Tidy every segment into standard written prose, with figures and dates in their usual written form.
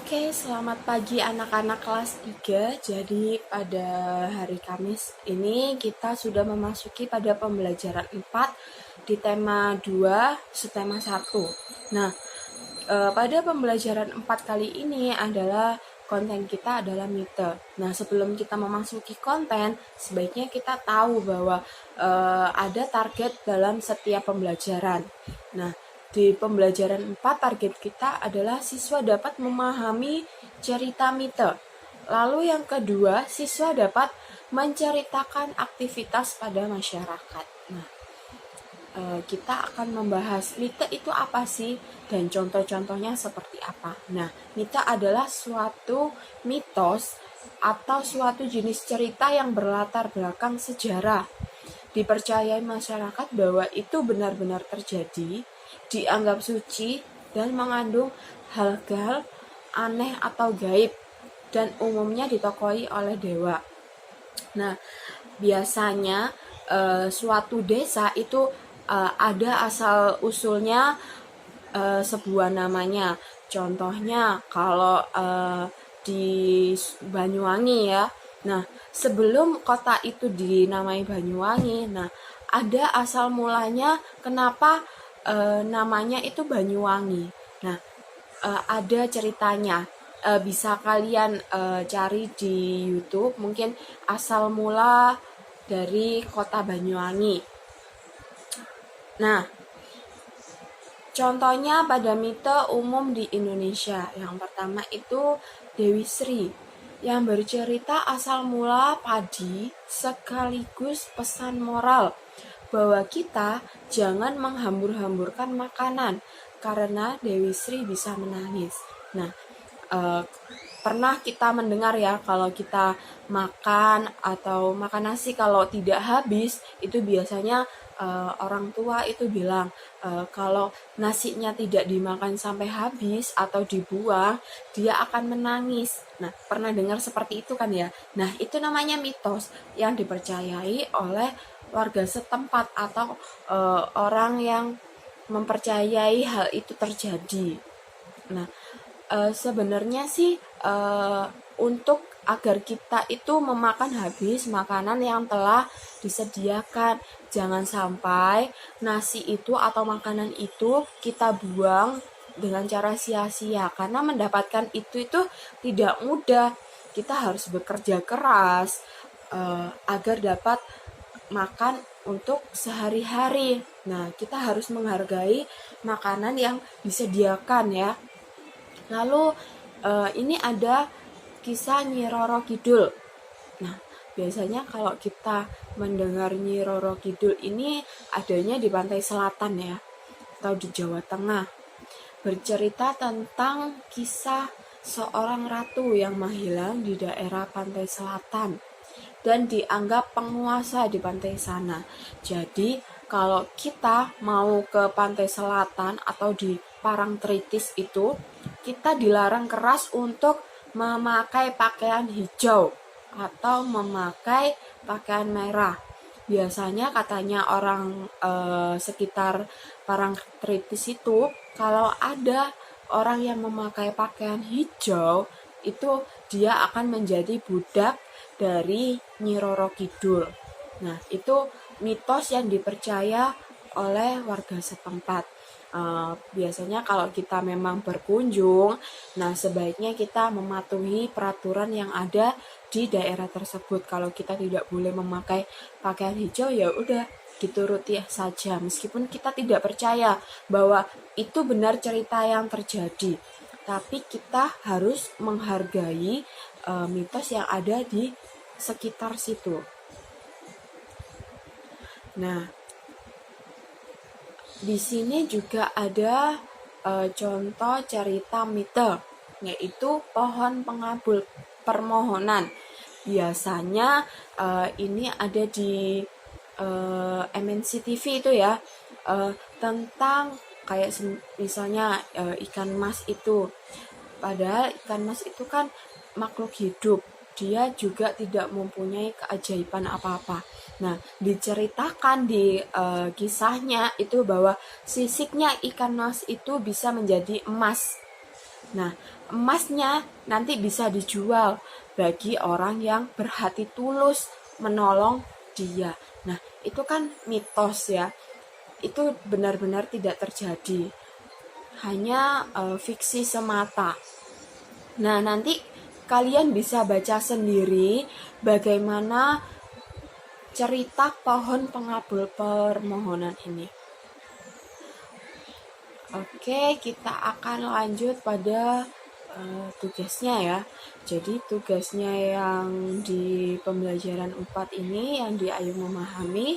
Oke, selamat pagi anak-anak kelas 3. Jadi pada hari Kamis ini kita sudah memasuki pada pembelajaran 4 di tema 2, subtema 1. Nah, pada pembelajaran 4 kali ini adalah konten kita adalah mite. Nah, sebelum kita memasuki konten, sebaiknya kita tahu bahwa ada target dalam setiap pembelajaran. Nah, di pembelajaran 4 target kita adalah siswa dapat memahami cerita mite. Lalu yang kedua, siswa dapat menceritakan aktivitas pada masyarakat. Nah, kita akan membahas mite itu apa sih dan contoh-contohnya seperti apa. Nah, mite adalah suatu mitos atau suatu jenis cerita yang berlatar belakang sejarah. Dipercayai masyarakat bahwa itu benar-benar terjadi, dianggap suci, dan mengandung hal-hal aneh atau gaib, dan umumnya ditokohi oleh dewa. Nah, biasanya suatu desa itu ada asal usulnya sebuah namanya. Contohnya kalau di Banyuwangi ya. Nah, sebelum kota itu dinamai Banyuwangi, nah ada asal mulanya kenapa namanya itu Banyuwangi. Nah, ada ceritanya. Bisa kalian cari di YouTube, mungkin asal mula dari kota Banyuwangi. Nah, contohnya pada mite umum di Indonesia. Yang pertama itu Dewi Sri, yang bercerita asal mula padi sekaligus pesan moral bahwa kita jangan menghambur-hamburkan makanan karena Dewi Sri bisa menangis. Nah, pernah kita mendengar ya kalau kita makan atau makan nasi kalau tidak habis itu biasanya orang tua itu bilang kalau nasinya tidak dimakan sampai habis atau dibuang dia akan menangis. Nah, pernah dengar seperti itu kan ya. Nah, itu namanya mitos yang dipercayai oleh warga setempat atau orang yang mempercayai hal itu terjadi. Nah, sebenarnya sih untuk agar kita itu memakan habis makanan yang telah disediakan. Jangan sampai nasi itu atau makanan itu kita buang dengan cara sia-sia, karena mendapatkan itu tidak mudah. Kita harus bekerja keras agar dapat makan untuk sehari-hari. Nah, kita harus menghargai makanan yang disediakan ya. Lalu ini ada kisah Nyi Roro Kidul. Nah, biasanya kalau kita mendengar Nyi Roro Kidul ini adanya di pantai selatan ya, atau di Jawa Tengah. Bercerita tentang kisah seorang ratu yang menghilang di daerah pantai selatan dan dianggap penguasa di pantai sana. Jadi, kalau kita mau ke pantai selatan atau di Parangtritis itu, kita dilarang keras untuk memakai pakaian hijau atau memakai pakaian merah. Biasanya katanya orang sekitar Parangtritis itu, kalau ada orang yang memakai pakaian hijau, itu dia akan menjadi budak dari Nyi Roro Kidul. Nah, itu mitos yang dipercaya oleh warga setempat. Biasanya kalau kita memang berkunjung, nah sebaiknya kita mematuhi peraturan yang ada di daerah tersebut. Kalau kita tidak boleh memakai pakaian hijau, ya udah dituruti saja, meskipun kita tidak percaya bahwa itu benar cerita yang terjadi. Tapi kita harus menghargai mitos yang ada di sekitar situ. Nah, di sini juga ada contoh cerita mite, yaitu pohon pengabul permohonan. Biasanya ini ada di MNC TV itu ya, tentang kayak misalnya ikan mas itu. Padahal ikan mas itu kan makhluk hidup, dia juga tidak mempunyai keajaiban apa-apa. Nah, diceritakan di kisahnya itu bahwa sisiknya ikan mas itu bisa menjadi emas. Nah, emasnya nanti bisa dijual bagi orang yang berhati tulus menolong dia. Nah, itu kan mitos ya. Itu benar-benar tidak terjadi. Hanya fiksi semata. Nah, nanti kalian bisa baca sendiri bagaimana cerita pohon pengabul permohonan ini. Oke, kita akan lanjut pada tugasnya ya. Jadi tugasnya yang di pembelajaran 4 ini yang di Ayo Memahami.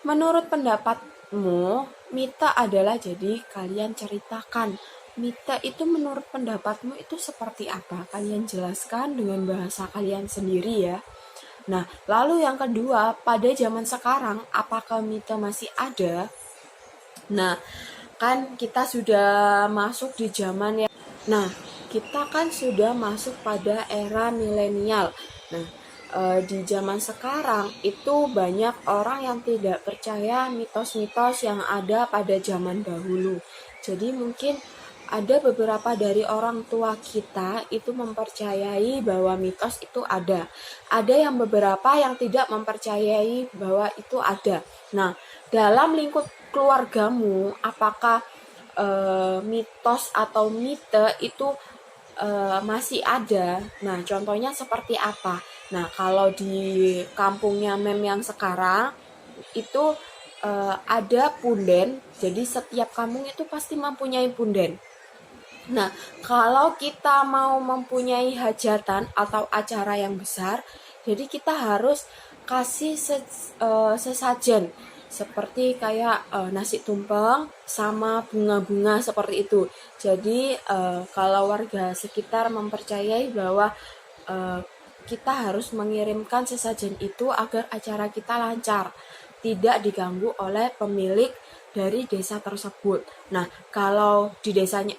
Menurut pendapatmu, mite adalah, jadi kalian ceritakan mite itu menurut pendapatmu itu seperti apa? Kalian jelaskan dengan bahasa kalian sendiri ya. Nah, lalu yang kedua, pada zaman sekarang apakah mite masih ada? Nah, kan kita sudah masuk di zaman yang kita kan sudah masuk pada era milenial. Nah, di zaman sekarang itu banyak orang yang tidak percaya mitos-mitos yang ada pada zaman dahulu. Jadi mungkin ada beberapa dari orang tua kita itu mempercayai bahwa mitos itu ada. Ada yang beberapa yang tidak mempercayai bahwa itu ada. Nah, dalam lingkup keluargamu, apakah mitos atau mite itu masih ada? Nah, contohnya seperti apa? Nah, kalau di kampungnya Mem yang sekarang itu ada punden. Jadi setiap kampung itu pasti mempunyai punden. Nah, kalau kita mau mempunyai hajatan atau acara yang besar, jadi kita harus kasih sesajen seperti kayak nasi tumpeng sama bunga-bunga seperti itu. Jadi kalau warga sekitar mempercayai bahwa kita harus mengirimkan sesajen itu agar acara kita lancar, tidak diganggu oleh pemilik dari desa tersebut. Nah, kalau di desanya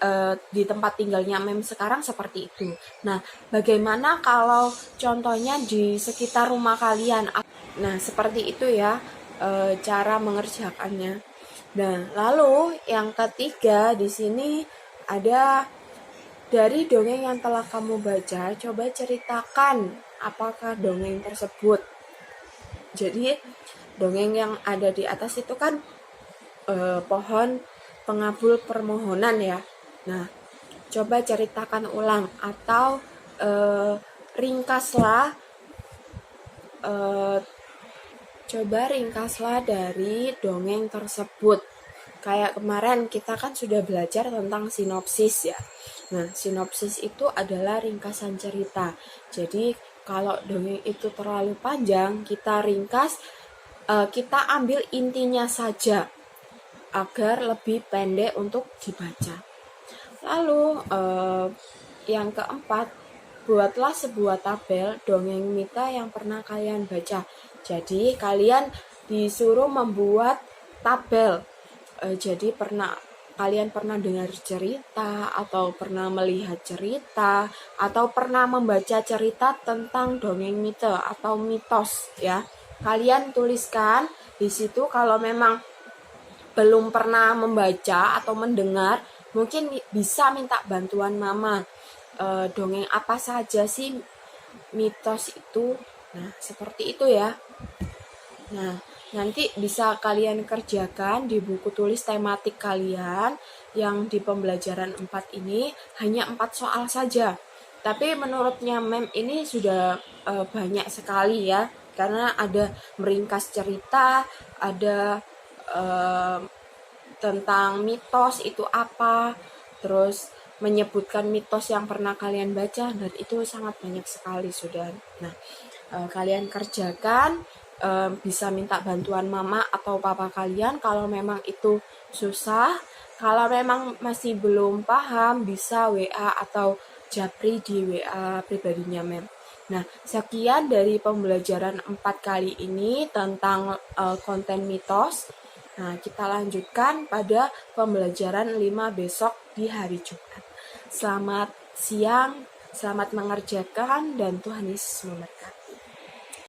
di tempat tinggalnya Mem sekarang seperti itu. Nah, bagaimana kalau contohnya di sekitar rumah kalian? Nah, seperti itu ya cara mengerjakannya. Nah, lalu yang ketiga di sini ada dari dongeng yang telah kamu baca, coba ceritakan apakah dongeng tersebut. Jadi, dongeng yang ada di atas itu kan pohon pengabul permohonan ya. Nah, coba ceritakan ulang atau ringkaslah dari dongeng tersebut. Kayak kemarin kita kan sudah belajar tentang sinopsis ya. Nah, sinopsis itu adalah ringkasan cerita. Jadi, kalau dongeng itu terlalu panjang, kita ringkas, kita ambil intinya saja agar lebih pendek untuk dibaca. Lalu yang keempat, buatlah sebuah tabel dongeng mita yang pernah kalian baca. Jadi kalian disuruh membuat tabel. Jadi kalian pernah dengar cerita atau pernah melihat cerita atau pernah membaca cerita tentang dongeng mite atau mitos ya. Kalian tuliskan di situ. Kalau memang belum pernah membaca atau mendengar, mungkin bisa minta bantuan mama. Dongeng apa saja sih mitos itu? Nah, seperti itu ya. Nah, nanti bisa kalian kerjakan di buku tulis tematik kalian yang di pembelajaran 4 ini hanya 4 soal saja. Tapi menurutnya Mem ini sudah banyak sekali ya, karena ada meringkas cerita, ada tentang mitos itu apa, terus menyebutkan mitos yang pernah kalian baca, dan itu sangat banyak sekali sudah. Nah, kalian kerjakan, bisa minta bantuan mama atau papa kalian kalau memang itu susah. Kalau memang masih belum paham, bisa WA atau japri di WA pribadinya Mem. Nah, sekian dari pembelajaran 4 kali ini tentang konten mitos. Nah, kita lanjutkan pada pembelajaran 5 besok di hari Jumat. Selamat siang, selamat mengerjakan, dan Tuhan Yesus memberkati.